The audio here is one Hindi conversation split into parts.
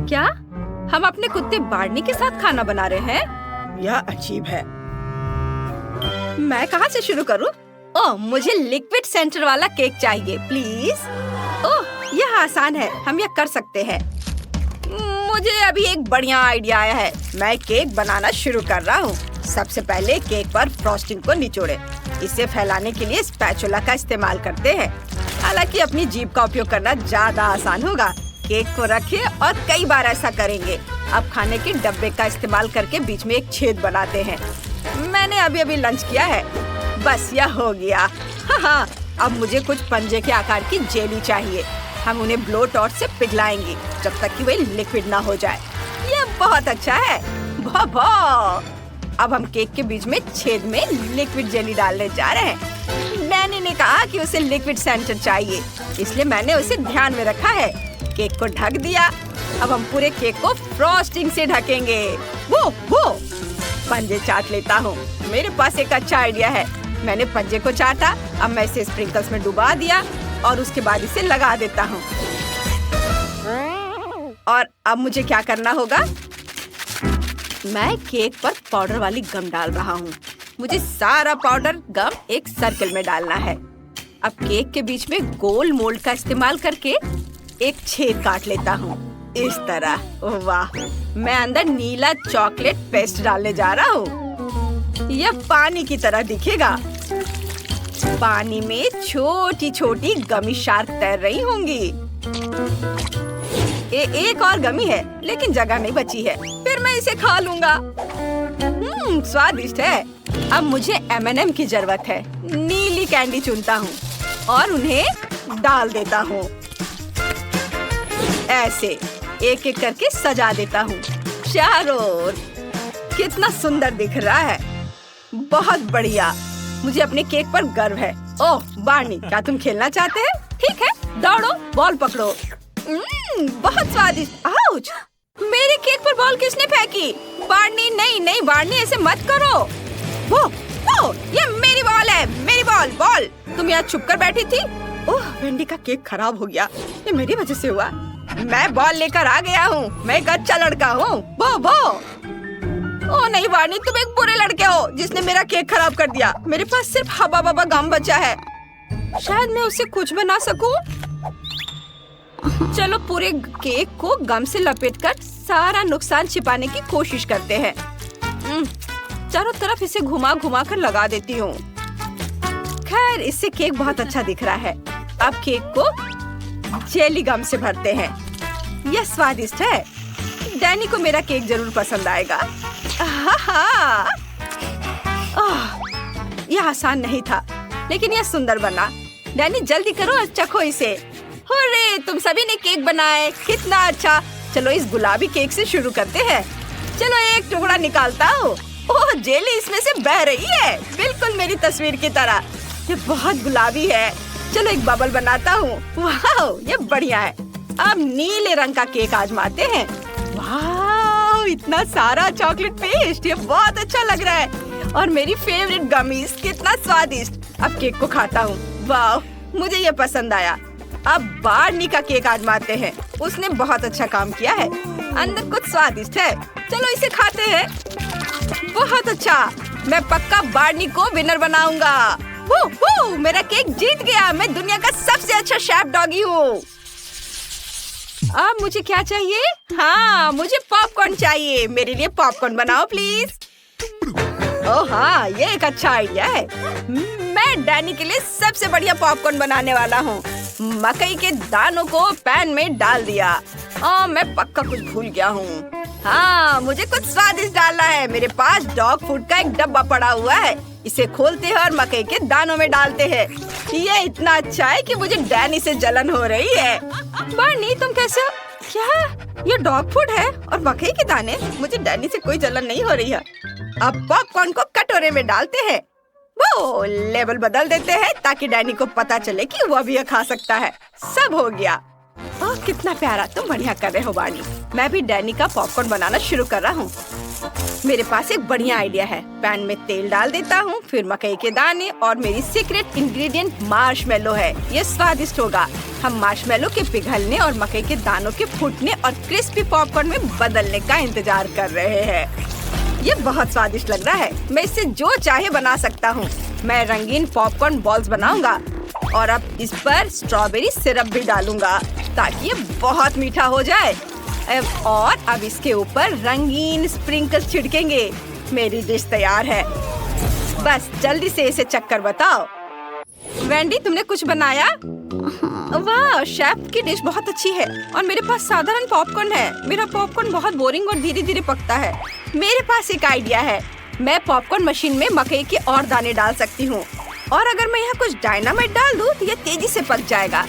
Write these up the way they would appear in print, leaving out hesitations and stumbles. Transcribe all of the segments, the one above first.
क्या हम अपने कुत्ते बार्नी के साथ खाना बना रहे हैं? यह अजीब है। मैं कहाँ से शुरू करूँ? ओह, मुझे लिक्विड सेंटर वाला केक चाहिए प्लीज। ओह, यह आसान है, हम यह कर सकते हैं। मुझे अभी एक बढ़िया आइडिया आया है। मैं केक बनाना शुरू कर रहा हूँ। सबसे पहले केक पर फ्रॉस्टिंग को निचोड़े। इसे फैलाने के लिए स्पैचुला का इस्तेमाल करते हैं। हालांकि अपनी जीभ का उपयोग करना ज्यादा आसान होगा। केक को रखें और कई बार ऐसा करेंगे। अब खाने के डब्बे का इस्तेमाल करके बीच में एक छेद बनाते हैं। मैंने अभी लंच किया है। बस यह हो गया। हाँ, अब मुझे कुछ पंजे के आकार की जेली चाहिए। हम उन्हें ब्लो टॉर्च से पिघलाएंगे जब तक कि वे लिक्विड ना हो जाए। यह बहुत अच्छा है। अब हम केक के बीच में छेद में लिक्विड जेली डालने जा रहे हैं। डैनी ने कहा कि उसे लिक्विड सेंटर चाहिए, इसलिए मैंने उसे ध्यान में रखा है। केक को ढक दिया। अब हम पूरे केक को फ्रॉस्टिंग से ढकेंगे। वो पंजे चाट लेता हूँ। मेरे पास एक अच्छा आइडिया है। मैंने पंजे को चाटा। अब मैं इसे स्प्रिंकल्स में डुबा दिया और उसके बाद इसे लगा देता हूँ। और अब मुझे क्या करना होगा? मैं केक पर पाउडर वाली गम डाल रहा हूँ। मुझे सारा पाउडर गम एक सर्कल में डालना है। अब केक के बीच में गोल मोल्ड का इस्तेमाल करके एक छेद काट लेता हूँ, इस तरह। वाह, मैं अंदर नीला चॉकलेट पेस्ट डालने जा रहा हूँ। यह पानी की तरह दिखेगा। पानी में छोटी छोटी गमी शार्क तैर रही होंगी। एक और गमी है, लेकिन जगह नहीं बची है। फिर मैं इसे खा लूंगा। स्वादिष्ट है। अब मुझे M&M की जरूरत है। नीली कैंडी चुनता हूँ और उन्हें डाल देता हूँ। ऐसे एक एक करके सजा देता हूँ चारों ओर। कितना सुंदर दिख रहा है। बहुत बढ़िया। मुझे अपने केक पर गर्व है। ओह बार्नी, क्या तुम खेलना चाहते हैं? ठीक है, दौड़ो, बॉल पकड़ो। बहुत स्वादिष्ट। आउच! मेरे केक पर बॉल किसने फेंकी? बार्नी, नहीं बार्नी, ऐसे मत करो। वो, ये मेरी बॉल है, मेरी बॉल। तुम यहाँ छुप कर बैठी थी। ओह, वेंडी का केक खराब हो गया। ये मेरी वजह से हुआ। मैं बॉल लेकर आ गया हूँ। मैं एक अच्छा लड़का हूँ। वो। ओह नहीं बार्नी, तुम एक बुरे लड़के हो जिसने मेरा केक खराब कर दिया। मेरे पास सिर्फ हवा बाबा गम बचा है। शायद मैं उसे कुछ बना सकूं। चलो पूरे केक को गम से लपेटकर सारा नुकसान छिपाने की कोशिश करते हैं। चारों तरफ इसे घुमा कर लगा देती हूँ। खैर, इससे केक बहुत अच्छा दिख रहा है। अब केक को जेली गम से भरते हैं। यह स्वादिष्ट है। डैनी को मेरा केक जरूर पसंद आएगा। यह आसान नहीं था, लेकिन यह सुंदर बना। डैनी जल्दी करो और चखो इसे। हुर्रे, तुम सभी ने केक बनाए, कितना अच्छा। चलो इस गुलाबी केक से शुरू करते हैं। चलो एक टुकड़ा निकालता हूँ। ओह, जेली इसमें से बह रही है, बिल्कुल मेरी तस्वीर की तरह। ये बहुत गुलाबी है। चलो एक बबल बनाता हूँ। वाह, ये बढ़िया है। अब नीले रंग का केक आजमाते हैं। वाह, इतना सारा चॉकलेट पेस्ट, ये बहुत अच्छा लग रहा है। और मेरी फेवरेट गमीज, कितना स्वादिष्ट। अब केक को खाता हूँ। वाह, मुझे ये पसंद आया। अब बार्नी का केक आजमाते हैं। उसने बहुत अच्छा काम किया है। अंदर कुछ स्वादिष्ट है। चलो इसे खाते हैं। बहुत अच्छा। मैं पक्का बार्नी को विनर बनाऊंगा। मेरा केक जीत गया। मैं दुनिया का सबसे अच्छा शेफ डॉगी हूँ। अब मुझे क्या चाहिए? हाँ, मुझे पॉपकॉर्न चाहिए। मेरे लिए पॉपकॉर्न बनाओ प्लीज। ओह हाँ, ये एक अच्छा आइडिया है। मैं डैनी के लिए सबसे बढ़िया पॉपकॉर्न बनाने वाला हूँ। मकई के दानों को पैन में डाल दिया। मैं पक्का कुछ भूल गया हूँ। हाँ, मुझे कुछ स्वादिष्ट डालना है। मेरे पास डॉग फूड का एक डब्बा पड़ा हुआ है। इसे खोलते हैं और मकई के दानों में डालते हैं। ये इतना अच्छा है कि मुझे डैनी से जलन हो रही है। बार्नी, तुम कैसे हो? क्या ये डॉग फूड है और मकई के दाने? मुझे डैनी से कोई जलन नहीं हो रही है। अब पॉपकॉर्न को कटोरे में डालते हैं। वो लेबल बदल देते हैं ताकि डैनी को पता चले कि वो भी खा सकता है। सब हो गया। ओह कितना प्यारा, तुम बढ़िया कर रहे हो बानी। मैं भी डैनी का पॉपकॉर्न बनाना शुरू कर रहा हूँ। मेरे पास एक बढ़िया आइडिया है। पैन में तेल डाल देता हूँ, फिर मकई के दाने और मेरी सीक्रेट इंग्रेडिएंट मार्शमेलो है। ये स्वादिष्ट होगा। हम मार्शमेलो के पिघलने और मकई के दानों के फूटने और क्रिस्पी पॉपकॉर्न में बदलने का इंतजार कर रहे हैं। ये बहुत स्वादिष्ट लग रहा है। मैं इससे जो चाहे बना सकता हूँ। मैं रंगीन पॉपकॉर्न बॉल्स बनाऊंगा और अब इस पर स्ट्रॉबेरी सिरप भी डालूंगा ताकि ये बहुत मीठा हो जाए। और अब इसके ऊपर रंगीन स्प्रिंकल्स छिड़केंगे। मेरी डिश तैयार है। बस जल्दी से इसे चख कर बताओ। वेंडी, तुमने कुछ बनाया? वाह, शेफ की डिश बहुत अच्छी है। और मेरे पास साधारण पॉपकॉर्न है। मेरा पॉपकॉर्न बहुत बोरिंग और धीरे धीरे पकता है। मेरे पास एक आइडिया है। मैं पॉपकॉर्न मशीन में मकई के और दाने डाल सकती हूँ और अगर मैं यहाँ कुछ डायनामाइट डाल दूँ तो ये तेजी से पक जाएगा।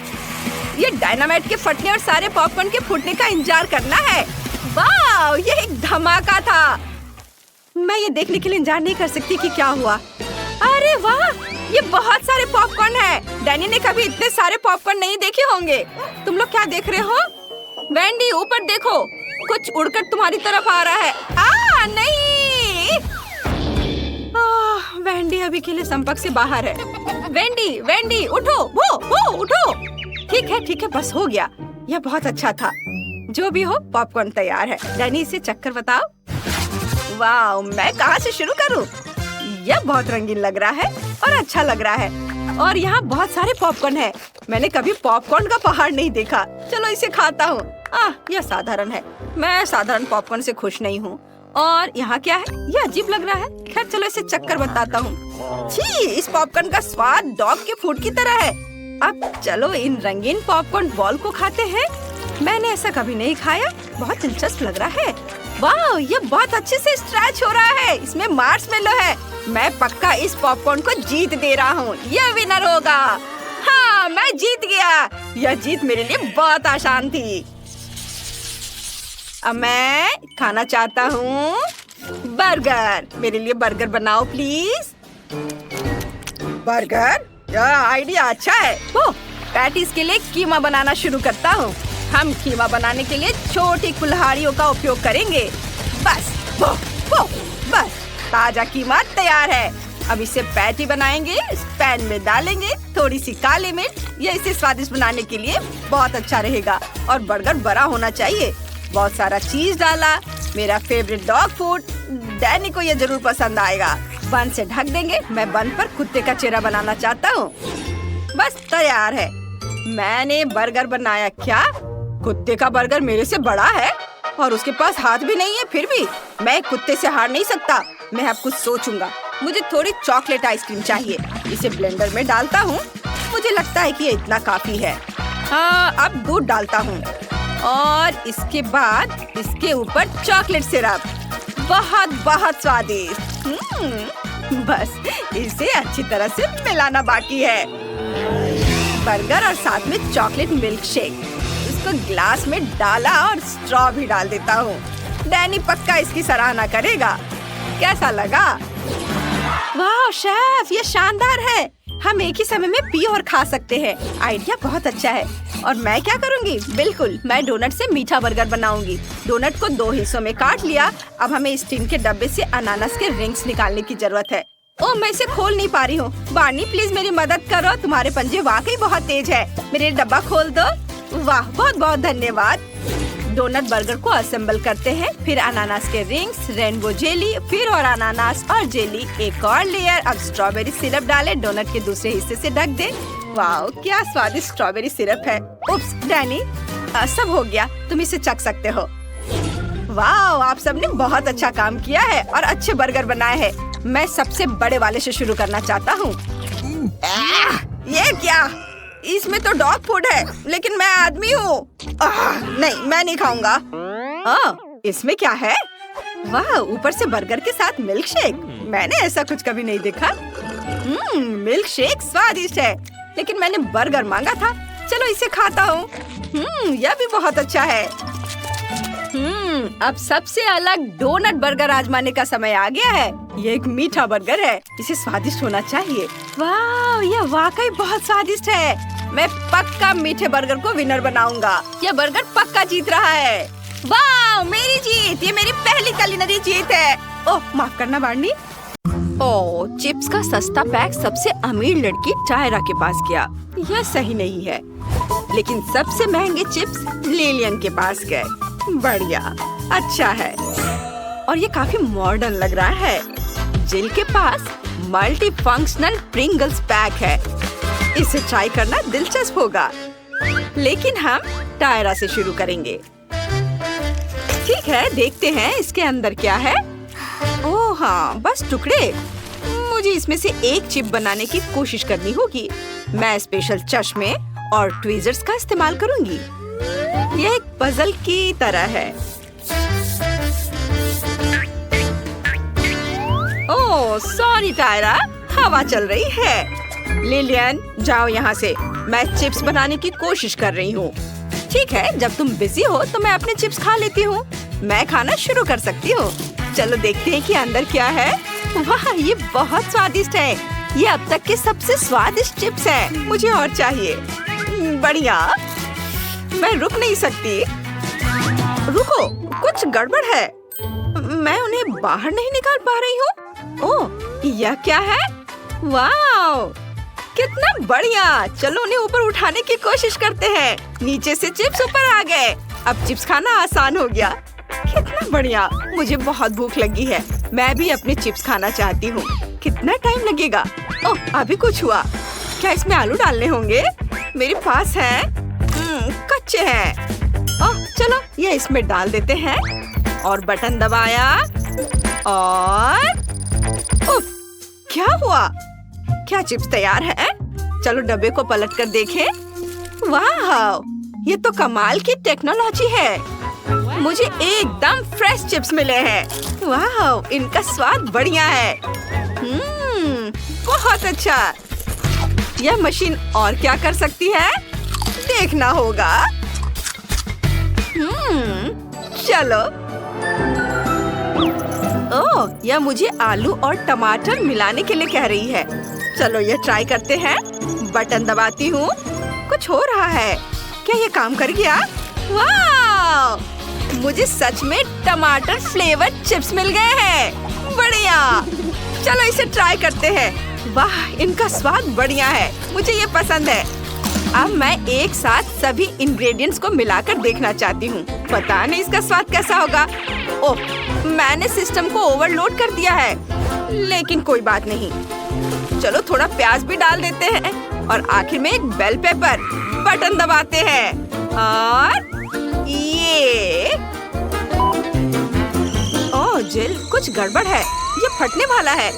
ये डायनामाइट के फटने और सारे पॉपकॉर्न के फूटने का इंतजार करना है। वाह, ये एक धमाका था। मैं ये देखने के लिए इंतजार नहीं कर सकती कि क्या हुआ। अरे वाह, ये बहुत सारे पॉपकॉर्न है। डैनी ने कभी इतने सारे पॉपकॉर्न नहीं देखे होंगे। तुम लोग क्या देख रहे हो? वेंडी, ऊपर देखो, कुछ उड़कर तुम्हारी तरफ आ रहा है। नहीं! वेंडी अभी के लिए संपर्क से बाहर है। वेंडी, उठो, वो उठो। ठीक है, बस हो गया। यह बहुत अच्छा था। जो भी हो, पॉपकॉर्न तैयार है। डैनी, इसे चक्कर बताओ। वाह, मैं कहाँ से शुरू करूँ? यह बहुत रंगीन लग रहा है और अच्छा लग रहा है। और यहाँ बहुत सारे पॉपकॉर्न है। मैंने कभी पॉपकॉर्न का पहाड़ नहीं देखा। चलो इसे खाता हूँ। यह साधारण है। मैं साधारण पॉपकॉर्न से खुश नहीं हूँ। और यहाँ क्या है? यह अजीब लग रहा है। खैर चलो इसे चक्कर बताता हूँ। छी, इस पॉपकॉर्न का स्वाद डॉग के फूड की तरह है। अब चलो इन रंगीन पॉपकॉर्न बॉल को खाते हैं। मैंने ऐसा कभी नहीं खाया। बहुत दिलचस्प लग रहा है। वाह, ये बहुत अच्छे से स्ट्रेच हो रहा है। इसमें मार्शमेलो है। मैं पक्का इस पॉपकॉर्न को जीत दे रहा हूँ। यह विनर होगा। हाँ, मैं जीत गया। यह जीत मेरे लिए बहुत आसान थी। अब मैं खाना चाहता हूँ बर्गर। मेरे लिए बर्गर बनाओ प्लीज। बर्गर? यह आइडिया अच्छा है। पैटीज के लिए कीमा बनाना शुरू करता हूँ। हम कीमा बनाने के लिए छोटी कुल्हाड़ियों का उपयोग करेंगे। बस बस ताजा कीमा तैयार है। अब इसे पैटी बनाएंगे। इस पैन में डालेंगे थोड़ी सी काली मिर्च। यह इसे स्वादिष्ट बनाने के लिए बहुत अच्छा रहेगा। और बर्गर बड़ा होना चाहिए। बहुत सारा चीज डाला। मेरा फेवरेट डॉग फूड। डैनी को यह जरूर पसंद आएगा। बन से ढक देंगे। मैं बन पर कुत्ते का चेहरा बनाना चाहता हूँ। बस तैयार है। मैंने बर्गर बनाया। क्या कुत्ते का बर्गर मेरे से बड़ा है? और उसके पास हाथ भी नहीं है। फिर भी मैं कुत्ते से हार नहीं सकता। मैं अब कुछ सोचूंगा। मुझे थोड़ी चॉकलेट आइसक्रीम चाहिए। इसे ब्लेंडर में डालता हूँ। मुझे लगता है कि ये इतना काफी है। अब दूध डालता हूँ और इसके बाद इसके ऊपर चॉकलेट सिरप। बहुत स्वादिष्ट। बस इसे अच्छी तरह से मिलाना बाकी है। बर्गर और साथ में चॉकलेट मिल्क शेक। इसको ग्लास में डाला और स्ट्रॉ भी डाल देता हूँ। डैनी पक्का इसकी सराहना करेगा। कैसा लगा? वाह शेफ, ये शानदार है। हम एक ही समय में पी और खा सकते हैं। आइडिया बहुत अच्छा है। और मैं क्या करूँगी? बिल्कुल, मैं डोनट से मीठा बर्गर बनाऊंगी। डोनट को 2 हिस्सों में काट लिया। अब हमें इस टिन के डब्बे से अनानास के रिंग्स निकालने की जरूरत है। ओह, मैं इसे खोल नहीं पा रही हूँ। बार्नी प्लीज मेरी मदद करो। तुम्हारे पंजे वाकई बहुत तेज है। मेरे डब्बा खोल दो। वाह, बहुत धन्यवाद। डोनट बर्गर को असेंबल करते हैं। फिर अनानास के रिंग्स, रेनबो जेली, फिर और अनानास और जेली, एक और लेयर। अब स्ट्रॉबेरी सिरप डाले। डोनट के दूसरे हिस्से से ढक दे। वाह, क्या स्वादिष्ट स्ट्रॉबेरी सिरप है। उप्स डैनी, सब हो गया। तुम इसे चख सकते हो। वाह, आप सबने बहुत अच्छा काम किया है और अच्छे बर्गर बनाए हैं। मैं सबसे बड़े वाले से शुरू करना चाहता हूँ। ये क्या? इसमें तो डॉग फूड है, लेकिन मैं आदमी हूँ। नहीं, मैं नहीं खाऊंगा। इसमें क्या है? वाह, ऊपर से बर्गर के साथ मिल्क शेक। मैंने ऐसा कुछ कभी नहीं देखा। मिल्क शेक स्वादिष्ट है, लेकिन मैंने बर्गर मांगा था। चलो इसे खाता हूँ। यह भी बहुत अच्छा है। अब सबसे अलग डोनट बर्गर आजमाने का समय आ गया है। ये एक मीठा बर्गर है। इसे स्वादिष्ट होना चाहिए। वाह, यह वाकई बहुत स्वादिष्ट है। मैं पक्का मीठे बर्गर को विनर बनाऊंगा। यह बर्गर पक्का जीत रहा है। वाह, मेरी जीत! ये मेरी पहली कुलिनरी जीत है। ओह, माफ करना बार्नी। ओह, चिप्स का सस्ता पैक सबसे अमीर लड़की टायरा के पास गया। यह सही नहीं है। लेकिन सबसे महंगे चिप्स लिलियन के पास गए। बढ़िया, अच्छा है। और ये काफी मॉडर्न लग रहा है। जिल के पास मल्टी फंक्शनल प्रिंगल्स पैक है। इसे ट्राई करना दिलचस्प होगा। लेकिन हम टायरा से शुरू करेंगे। ठीक है, देखते हैं इसके अंदर क्या है। ओह हाँ, बस टुकड़े। मुझे इसमें से एक चिप बनाने की कोशिश करनी होगी। मैं स्पेशल चश्मे और ट्वीजर्स का इस्तेमाल करूंगी। यह एक पजल की तरह है। ओह सॉरी टायरा, हवा चल रही है। लिलियन, जाओ यहाँ से। मैं चिप्स बनाने की कोशिश कर रही हूँ। ठीक है, जब तुम बिजी हो तो मैं अपने चिप्स खा लेती हूँ। मैं खाना शुरू कर सकती हूँ। चलो देखते हैं कि अंदर क्या है। वाह, ये बहुत स्वादिष्ट है। ये अब तक के सबसे स्वादिष्ट चिप्स है। मुझे और चाहिए। बढ़िया, मैं रुक नहीं सकती। रुको, कुछ गड़बड़ है। मैं उन्हें बाहर नहीं निकाल पा रही हूँ। ओह, यह क्या है? वाह, कितना बढ़िया। चलो उन्हें ऊपर उठाने की कोशिश करते हैं। नीचे से चिप्स ऊपर आ गए। अब चिप्स खाना आसान हो गया। कितना बढ़िया। मुझे बहुत भूख लगी है। मैं भी अपने चिप्स खाना चाहती हूँ। कितना टाइम लगेगा? ओह, अभी कुछ हुआ। क्या इसमें आलू डालने होंगे? मेरे पास है। कच्चे हैं। ओह, चलो ये इसमें डाल देते हैं और बटन दबाया और उफ, क्या हुआ? क्या चिप्स तैयार है? चलो डब्बे को पलट कर देखें। वाह, ये तो कमाल की टेक्नोलॉजी है। मुझे एकदम फ्रेश चिप्स मिले हैं। वाह, इनका स्वाद बढ़िया है। बहुत अच्छा। यह मशीन और क्या कर सकती है? देखना होगा। चलो। ओह, यह मुझे आलू और टमाटर मिलाने के लिए कह रही है। चलो यह ट्राई करते हैं। बटन दबाती हूँ। कुछ हो रहा है। क्या ये काम कर गया? वाह, मुझे सच में टमाटर फ्लेवर चिप्स मिल गए हैं। बढ़िया। चलो इसे ट्राई करते हैं। वाह, इनका स्वाद बढ़िया है। मुझे ये पसंद है। अब मैं एक साथ सभी इंग्रेडिएंट्स को मिलाकर देखना चाहती हूँ। पता नहीं इसका स्वाद कैसा होगा। ओह, मैंने सिस्टम को ओवरलोड कर दिया है। लेकिन कोई बात नहीं। चलो थोड़ा प्याज भी डाल देते हैं और आखिर में एक बेल पेपर। बटन दबाते हैं और ये। ओह जिल, कुछ गड़बड़ है। ये फटने वाला है।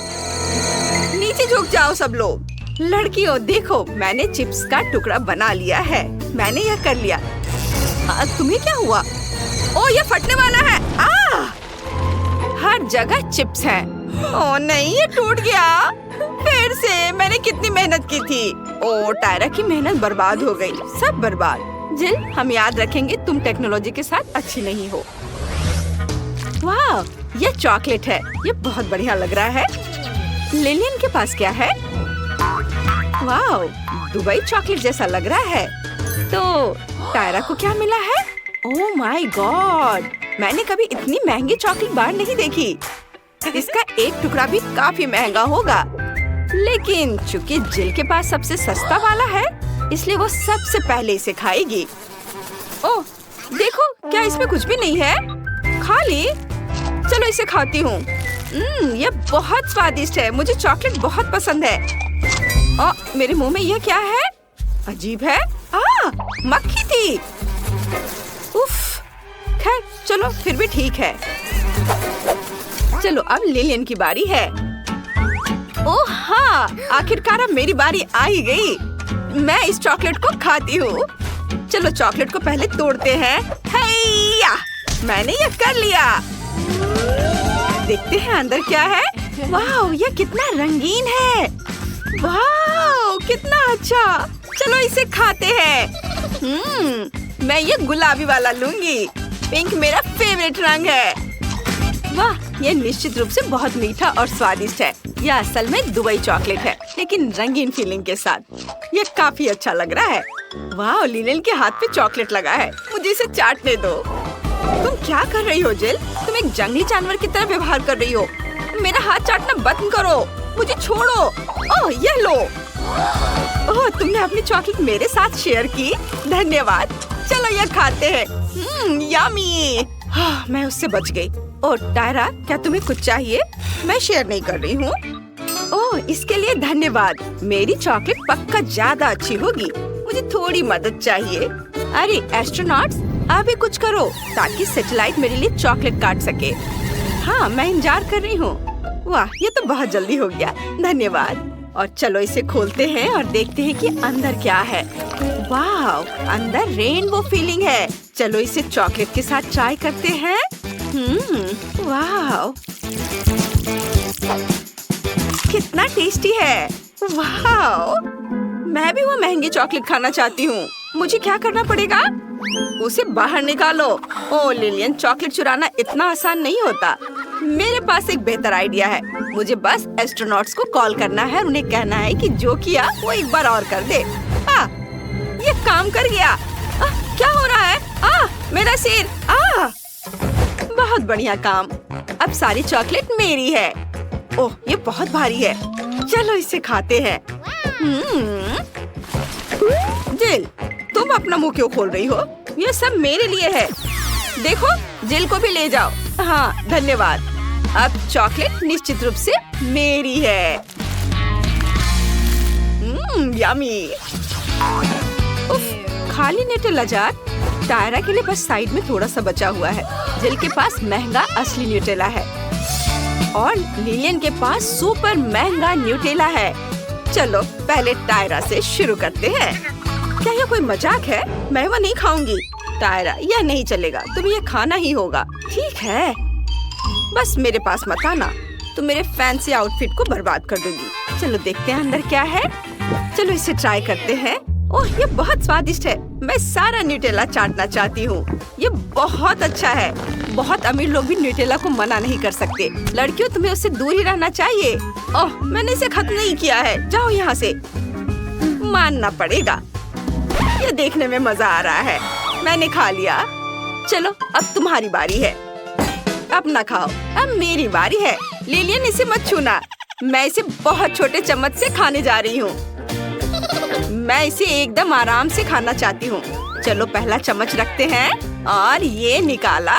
नीचे झुक जाओ सब लोग। लड़कियों देखो, मैंने चिप्स का टुकड़ा बना लिया है। मैंने यह कर लिया। तुम्हें क्या हुआ? ओह, ये फटने वाला है। हर जगह चिप्स हैं। ओह नहीं, ये टूट गया। फिर से। मैंने कितनी मेहनत की थी। ओह, टायरा की मेहनत बर्बाद हो गई। सब बर्बाद। जिल, हम याद रखेंगे तुम टेक्नोलॉजी के साथ अच्छी नहीं हो। वाह, ये चॉकलेट है। ये बहुत बढ़िया लग रहा है। लिलियन के पास क्या है? वाह, दुबई चॉकलेट जैसा लग रहा है। तो टायरा को क्या मिला है? ओह माय गॉड, मैंने कभी इतनी महंगी चॉकलेट बार नहीं देखी। इसका एक टुकड़ा भी काफी महंगा होगा। लेकिन चूंकि जिल के पास सबसे सस्ता वाला है, इसलिए वो सबसे पहले इसे खाएगी। ओह देखो, क्या इसमें कुछ भी नहीं है? खाली। चलो इसे खाती हूँ। ये बहुत स्वादिष्ट है। मुझे चॉकलेट बहुत पसंद है। मेरे मुंह में यह क्या है? अजीब है। मक्खी थी। उफ, खैर चलो फिर भी ठीक है। चलो अब लिलियन की बारी है। ओह हाँ, आखिरकार अब मेरी बारी आ ही गई। मैं इस चॉकलेट को खाती हूँ। चलो चॉकलेट को पहले तोड़ते हैं। हैया, मैंने यह कर लिया। देखते हैं अंदर क्या है। वाह, यह कितना रंगीन है। वाह, कितना अच्छा। चलो इसे खाते हैं। मैं ये गुलाबी वाला लूंगी। पिंक मेरा फेवरेट रंग है। वाह, ये निश्चित रूप से बहुत मीठा और स्वादिष्ट है। यह असल में दुबई चॉकलेट है, लेकिन रंगीन फीलिंग के साथ। ये काफी अच्छा लग रहा है। वाह, लिलियन के हाथ पे चॉकलेट लगा है। मुझे इसे चाटने दो। तुम क्या कर रही हो जिल? तुम एक जंगली जानवर की तरह व्यवहार कर रही हो। मेरा हाथ चाटना बंद करो। मुझे छोड़ो। ओह, ये लो। ओह, तुमने अपनी चॉकलेट मेरे साथ शेयर की। धन्यवाद। चलो यह खाते हैं। यम्मी। मैं उससे बच गई। ओह टायरा, क्या तुम्हें कुछ चाहिए? मैं शेयर नहीं कर रही हूँ। ओह, इसके लिए धन्यवाद। मेरी चॉकलेट पक्का ज्यादा अच्छी होगी। मुझे थोड़ी मदद चाहिए। अरे एस्ट्रोनॉट्स, आप भी कुछ करो ताकि सैटेलाइट मेरे लिए चॉकलेट काट सके। हाँ, मैं इंतजार कर रही हूँ। वाह, ये तो बहुत जल्दी हो गया। धन्यवाद। और चलो इसे खोलते हैं और देखते हैं कि अंदर क्या है। वाह, अंदर रेनबो फीलिंग है। चलो इसे चॉकलेट के साथ ट्राई करते हैं। वाह, कितना टेस्टी है। वाह, मैं भी वो महंगी चॉकलेट खाना चाहती हूँ। मुझे क्या करना पड़ेगा? उसे बाहर निकालो। ओह लिलियन, चॉकलेट चुराना इतना आसान नहीं होता। मेरे पास एक बेहतर आइडिया है। मुझे बस एस्ट्रोनॉट्स को कॉल करना है और उन्हें कहना है कि जो किया वो एक बार और कर दे। ये काम कर गया। क्या हो रहा है? मेरा सिर। बहुत बढ़िया काम। अब सारी चॉकलेट मेरी है। ओह, ये बहुत भारी है। चलो इसे खाते हैं। जिल, तुम अपना मुंह क्यों खोल रही हो? ये सब मेरे लिए है। देखो, जिल को भी ले जाओ। हाँ, धन्यवाद। अब चॉकलेट निश्चित रूप से मेरी है। यम्मी। उफ, खाली न्यूटेला जार। टायरा के लिए बस साइड में थोड़ा सा बचा हुआ है। जिल के पास महंगा असली न्यूटेला है और लिलियन के पास सुपर महंगा न्यूटेला है। चलो पहले टायरा से शुरू करते हैं। क्या यह कोई मजाक है? मैं वो नहीं खाऊंगी। टायरा, यह नहीं चलेगा। तुम्हें यह खाना ही होगा। ठीक है, बस मेरे पास मत आना। तुम मेरे फैंसी आउटफिट को बर्बाद कर दोगी। चलो देखते हैं अंदर क्या है। चलो इसे ट्राई करते हैं। ओह, ये बहुत स्वादिष्ट है। मैं सारा न्यूटेला चाटना चाहती हूँ। ये बहुत अच्छा है। बहुत अमीर लोग भी न्यूटेला को मना नहीं कर सकते। लड़कियों, तुम्हें उससे दूर ही रहना चाहिए। ओह, मैंने इसे खत्म नहीं किया है। जाओ यहाँ से। मानना पड़ेगा, ये देखने में मजा आ रहा है। मैंने खा लिया। चलो अब तुम्हारी बारी है। अब ना खाओ, अब मेरी बारी है। लिलियन, इसे मत छूना। मैं इसे बहुत छोटे चम्मच से खाने जा रही हूँ। मैं इसे एकदम आराम से खाना चाहती हूँ। चलो पहला चम्मच रखते हैं और ये निकाला।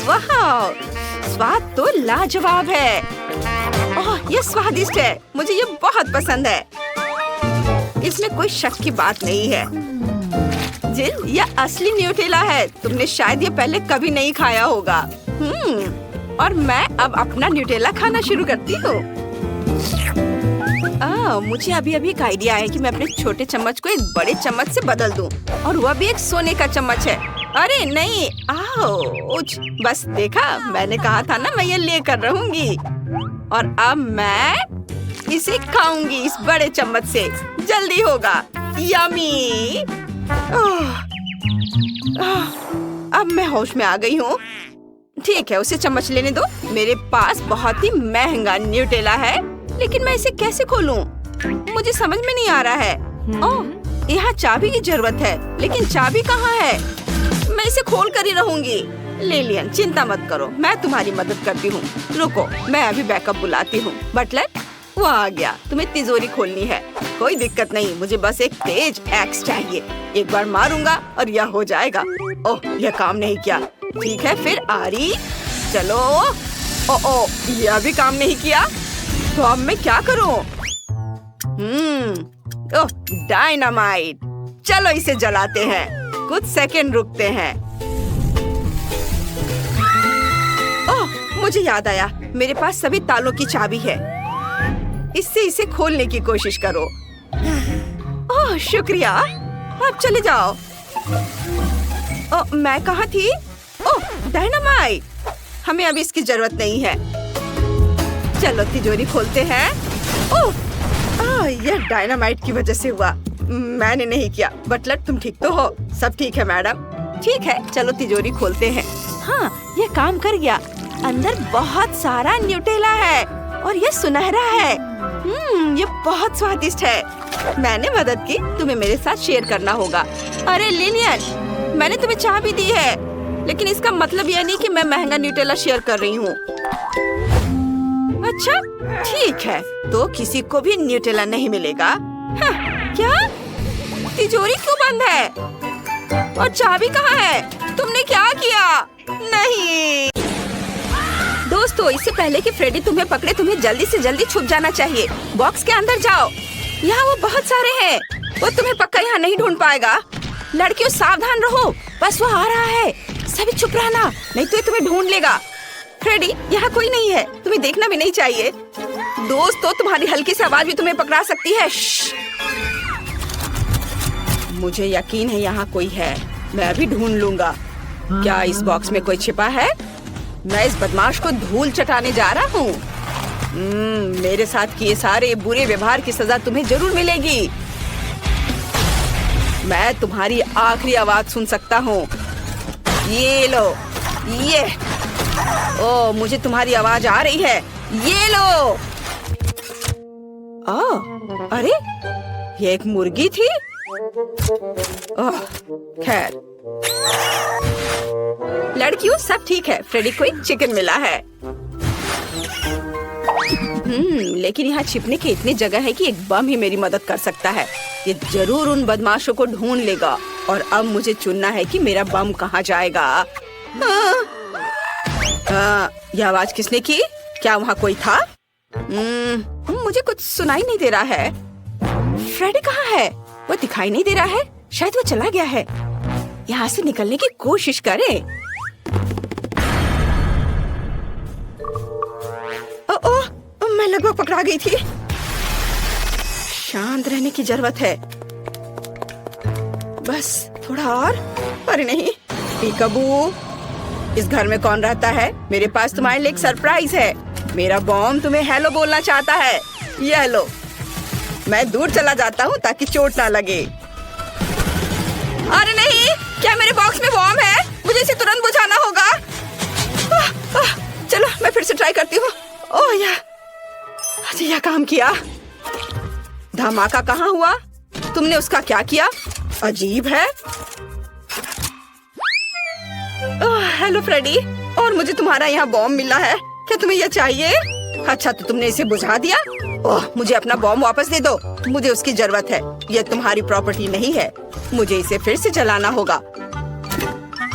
वाह, स्वाद तो लाजवाब है। ओह, ये स्वादिष्ट है। मुझे ये बहुत पसंद है। इसमें कोई शक की बात नहीं है। जिल, यह असली न्यूटेला है। तुमने शायद ये पहले कभी नहीं खाया होगा। और मैं अब अपना न्यूटेला खाना शुरू करती हूँ। मुझे अभी एक आइडिया है कि मैं अपने छोटे चम्मच को एक बड़े चम्मच से बदल दूं, और वह भी एक सोने का चम्मच है। अरे नहीं, बस देखा, मैंने कहा था ना, मैं ये लेकर रहूंगी। और अब मैं इसे खाऊंगी इस बड़े चम्मच से। जल्दी होगा। यम्मी। अब मैं होश में आ गई हूँ। ठीक है, उसे चम्मच लेने दो। मेरे पास बहुत ही महंगा न्यूटेला है, लेकिन मैं इसे कैसे खोलूं? मुझे समझ में नहीं आ रहा है। ओह, यहाँ चाबी की जरूरत है, लेकिन चाबी कहाँ है? मैं इसे खोल कर ही रहूंगी। लिलियन, चिंता मत करो, मैं तुम्हारी मदद करती हूँ। रुको, मैं अभी बैकअप बुलाती हूँ। बटलर, वो आ गया। तुम्हें तिजोरी खोलनी है। कोई दिक्कत नहीं, मुझे बस एक तेज एक्स चाहिए। एक बार मारूंगा और यह हो जाएगा। ओह, यह काम नहीं किया। ठीक है, फिर आरी। चलो। ओह, यह भी काम नहीं किया। तो अब मैं क्या करूं? ओह, डायनामाइट। चलो इसे जलाते हैं। कुछ सेकंड रुकते हैं। ओह, मुझे याद आया, मेरे पास सभी तालों की चाबी है। इससे इसे खोलने की कोशिश करो। ओह, शुक्रिया। अब चले जाओ। ओह, मैं कहाँ थी? ओह, डायनामाइट। हमें अभी इसकी जरूरत नहीं है। चलो तिजोरी खोलते हैं। ओह, यह डायनामाइट की वजह से हुआ। मैंने नहीं किया। बटलर, तुम ठीक तो हो? सब ठीक है मैडम। ठीक है, चलो तिजोरी खोलते हैं। हाँ, यह काम कर गया। अंदर बहुत सारा न्यूटेला है और ये सुनहरा है। ये बहुत स्वादिष्ट है। मैंने मदद की, तुम्हें मेरे साथ शेयर करना होगा। अरे लिलियन, मैंने तुम्हें चाय भी दी है, लेकिन इसका मतलब यह नहीं कि मैं महंगा न्यूटेला शेयर कर रही हूँ। अच्छा ठीक है, तो किसी को भी न्यूटेला नहीं मिलेगा। हाँ, क्या तिजोरी क्यों बंद है? और चाबी कहाँ है? तुमने क्या किया? नहीं दोस्तों, इससे पहले कि फ्रेडी तुम्हें पकड़े, तुम्हें जल्दी से जल्दी छुप जाना चाहिए। बॉक्स के अंदर जाओ, यहाँ वो बहुत सारे हैं। वो तुम्हें पक्का यहाँ नहीं ढूंढ पाएगा। लड़कियों सावधान रहो, बस वो आ रहा है। सभी चुप रहना, नहीं तो ये तुम्हें ढूंढ लेगा। फ्रेडी, यहाँ कोई नहीं है, तुम्हें देखना भी नहीं चाहिए। दोस्तों, तुम्हारी हल्की सी आवाज भी तुम्हें पकड़ा सकती है। मुझे यकीन है यहाँ कोई है, मैं अभी ढूंढ लूंगा। क्या इस बॉक्स में कोई छिपा है? मैं इस बदमाश को धूल चटाने जा रहा हूँ। मेरे साथ किए सारे बुरे व्यवहार की सजा तुम्हें जरूर मिलेगी। मैं तुम्हारी आखिरी आवाज सुन सकता हूँ। ये लो, ये। ओ, मुझे तुम्हारी आवाज आ रही है। ये लो। अरे, ये एक मुर्गी थी। खैर, लड़कियों सब ठीक है। फ्रेडी को एक चिकन मिला है। लेकिन यहाँ छिपने की इतनी जगह है कि एक बम ही मेरी मदद कर सकता है। ये जरूर उन बदमाशों को ढूंढ लेगा और अब मुझे चुनना है कि मेरा बम कहाँ जाएगा। यह आवाज किसने की? क्या वहाँ कोई था? मुझे कुछ सुनाई नहीं दे रहा है। फ्रेडी कहाँ है? वो दिखाई नहीं दे रहा है। शायद वो चला गया है। यहाँ से निकलने की कोशिश करें। मैं लगभग पकड़ा गई थी। शांत रहने की जरूरत है। बस थोड़ा और। अरे नहीं, पीकाबू, इस घर में कौन रहता है? मेरे पास तुम्हारे लिए एक सरप्राइज है। मेरा बॉम्ब तुम्हें हेलो बोलना चाहता है। यह लो। मैं दूर चला जाता हूँ ताकि चोट ना लगे। अरे नहीं, क्या मेरे बॉक्स में बॉम्ब है? मुझे इसे तुरंत बुझाना होगा। चलो मैं फिर से ट्राई करती हूँ। ओह यार, यह काम किया। धमाका कहाँ हुआ? तुमने उसका क्या किया? अजीब है। हेलो फ्रेडी, और मुझे तुम्हारा यहाँ बॉम्ब मिला है। क्या तुम्हें यह चाहिए? अच्छा, तो तुमने इसे बुझा दिया। ओह, मुझे अपना बॉम्ब वापस दे दो। मुझे उसकी जरूरत है। यह तुम्हारी प्रॉपर्टी नहीं है। मुझे इसे फिर से चलाना होगा।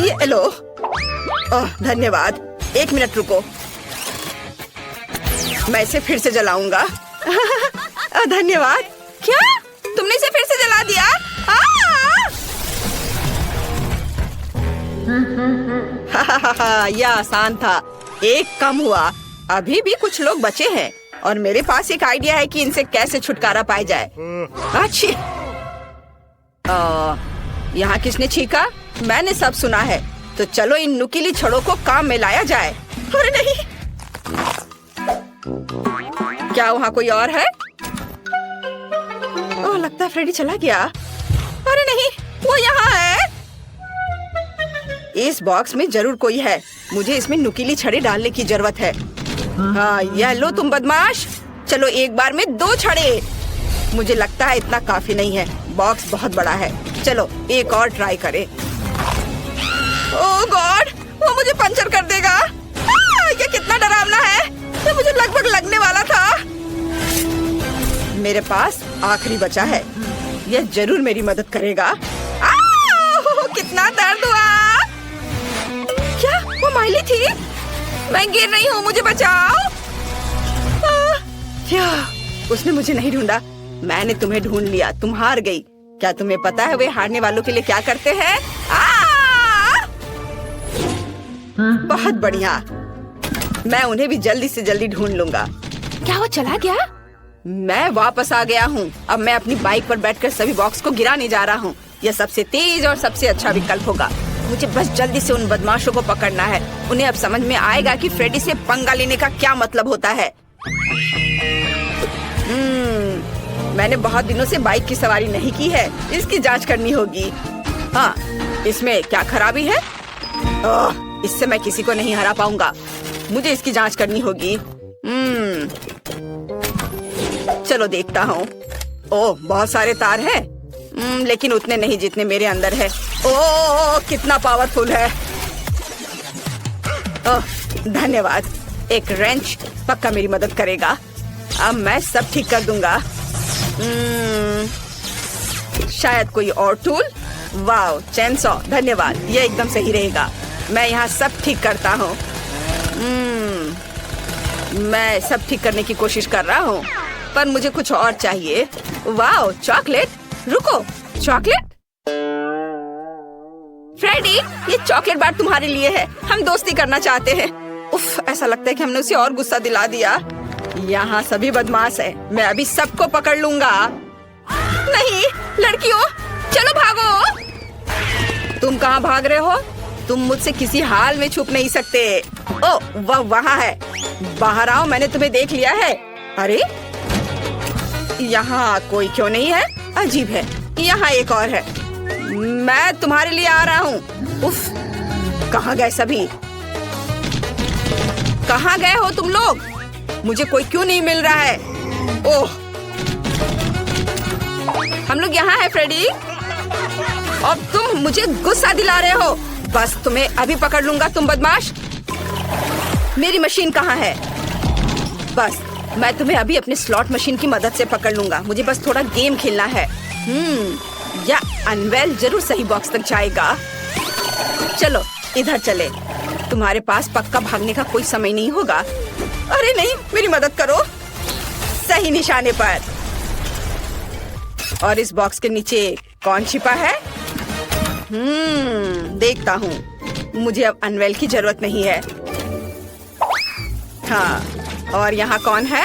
ये लो। ओह, धन्यवाद। 1 मिनट रुको, मैं इसे फिर से जलाऊंगा। धन्यवाद। क्या तुमने इसे फिर से जला दिया? यह आसान था। एक कम हुआ। अभी भी कुछ लोग बचे हैं और मेरे पास एक आइडिया है कि इनसे कैसे छुटकारा पाया जाए। अच्छी। यहाँ किसने छींका? मैंने सब सुना है। तो चलो इन नुकीली छड़ों को काम में लाया जाए। अरे नहीं, क्या वहाँ कोई और है? ओह, लगता है फ्रेडी चला गया। अरे नहीं, वो यहाँ है। इस बॉक्स में जरूर कोई है। मुझे इसमें नुकीली छड़े डालने की जरूरत है। हाँ, यह लो तुम बदमाश। चलो एक बार में 2 छड़े। मुझे लगता है इतना काफी नहीं है। बॉक्स बहुत बड़ा है। चलो एक और ट्राई करें। ओह गॉड, वो मुझे पंचर कर देगा। ये कितना डरावना है। ये मुझे लगभग लगने वाला था। मेरे पास आखिरी बचा है। यह जरूर मेरी मदद करेगा। कितना दर्द हुआ। क्या वो माइली थी? मैं गिर रही हूँ, मुझे बचाओ। क्या उसने मुझे नहीं ढूंढा? मैंने तुम्हें ढूंढ लिया। तुम हार गई। क्या तुम्हें पता है वे हारने वालों के लिए क्या करते हैं? बहुत बढ़िया। मैं उन्हें भी जल्दी से जल्दी ढूंढ लूंगा। क्या वो चला गया? मैं वापस आ गया हूँ। अब मैं अपनी बाइक पर बैठकर सभी बॉक्स को गिराने जा रहा हूँ। यह सबसे तेज और सबसे अच्छा विकल्प होगा। मुझे बस जल्दी से उन बदमाशों को पकड़ना है। उन्हें अब समझ में आएगा कि फ्रेडी से पंगा लेने का क्या मतलब होता है। मैंने बहुत दिनों से बाइक की सवारी नहीं की है। इसकी जांच करनी होगी। हाँ, इसमें क्या खराबी है? इससे मैं किसी को नहीं हरा पाऊंगा। मुझे इसकी जांच करनी होगी। चलो देखता हूँ। ओह, बहुत सारे तार हैं। लेकिन उतने नहीं जितने मेरे अंदर है। ओह, कितना पावरफुल है। ओह, धन्यवाद। एक रेंच पक्का मेरी मदद करेगा। अब मैं सब ठीक कर दूंगा। शायद कोई और टूल। वाओ, चेनसॉ, धन्यवाद। ये एकदम सही रहेगा। मैं यहाँ सब ठीक करता हूँ। मैं सब ठीक करने की कोशिश कर रहा हूँ, पर मुझे कुछ और चाहिए। Wow, chocolate. रुको, चॉकलेट? फ्रेडी, ये चॉकलेट बार तुम्हारे लिए है। हम दोस्ती करना चाहते हैं। उफ, ऐसा लगता है कि हमने उसे और गुस्सा दिला दिया। यहाँ सभी बदमाश है। मैं अभी सबको पकड़ लूंगा। नहीं, लड़कियों, चलो भागो। तुम कहाँ भाग रहे हो? तुम मुझसे किसी हाल में छुप नहीं सकते। ओह, वह वहाँ है। बाहर आओ, मैंने तुम्हें देख लिया है। अरे, यहाँ कोई क्यों नहीं है? अजीब है। यहाँ एक और है। मैं तुम्हारे लिए आ रहा हूँ। उफ, कहाँ गए सभी? कहाँ गए हो तुम लोग? मुझे कोई क्यों नहीं मिल रहा है? ओह, हम लोग यहाँ है फ्रेडी। और तुम मुझे गुस्सा दिला रहे हो। बस तुम्हें अभी पकड़ लूंगा, तुम बदमाश। मेरी मशीन कहाँ है? बस मैं तुम्हें अभी अपने स्लॉट मशीन की मदद से पकड़ लूंगा। मुझे बस थोड़ा गेम खेलना है। या अनवेल जरूर सही बॉक्स तक जाएगा। चलो इधर चले। तुम्हारे पास पक्का भागने का कोई समय नहीं होगा। अरे नहीं, मेरी मदद करो। सही निशाने पर। और इस बॉक्स के नीचे कौन छिपा है? देखता हूँ। मुझे अब अनवेल की जरूरत नहीं है। हाँ, और यहाँ कौन है?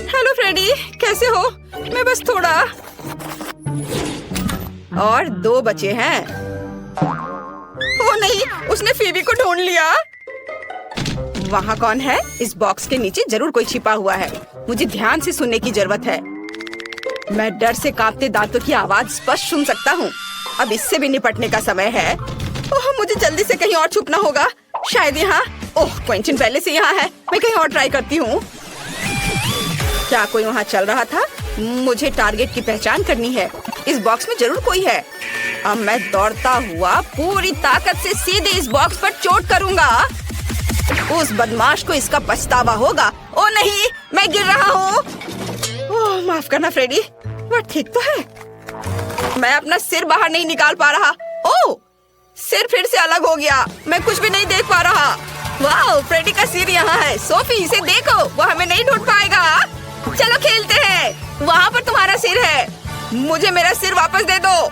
हेलो फ्रेडी, कैसे हो? मैं बस थोड़ा। और 2 बचे हैं। ओ नहीं, उसने फीबी को ढूंढ लिया। वहाँ कौन है? इस बॉक्स के नीचे जरूर कोई छिपा हुआ है। मुझे ध्यान से सुनने की जरूरत है। मैं डर से कांपते दांतों की आवाज स्पष्ट सुन सकता हूँ। अब इससे भी निपटने का समय है। ओह, मुझे जल्दी से कहीं और छुपना होगा। शायद यहाँ। ओह, क्वेंटिन पहले से यहाँ है। मैं कहीं और ट्राई करती हूँ। क्या कोई वहाँ चल रहा था? मुझे टारगेट की पहचान करनी है। इस बॉक्स में जरूर कोई है। अब मैं दौड़ता हुआ पूरी ताकत से सीधे इस बॉक्स पर चोट करूंगा। उस बदमाश को इसका पछतावा होगा। ओ नहीं, मैं गिर रहा हूँ। ओह, माफ करना फ्रेडी, वह ठीक तो है। मैं अपना सिर बाहर नहीं निकाल पा रहा। ओह, सिर फिर से अलग हो गया। मैं कुछ भी नहीं देख पा रहा। वाह, फ्रेडी का सिर यहाँ है। सोफी, इसे देखो, वो हमें नहीं ढूंढ पाएगा। चलो खेलते हैं। वहाँ पर तुम्हारा सिर है। मुझे मेरा सिर वापस दे दो।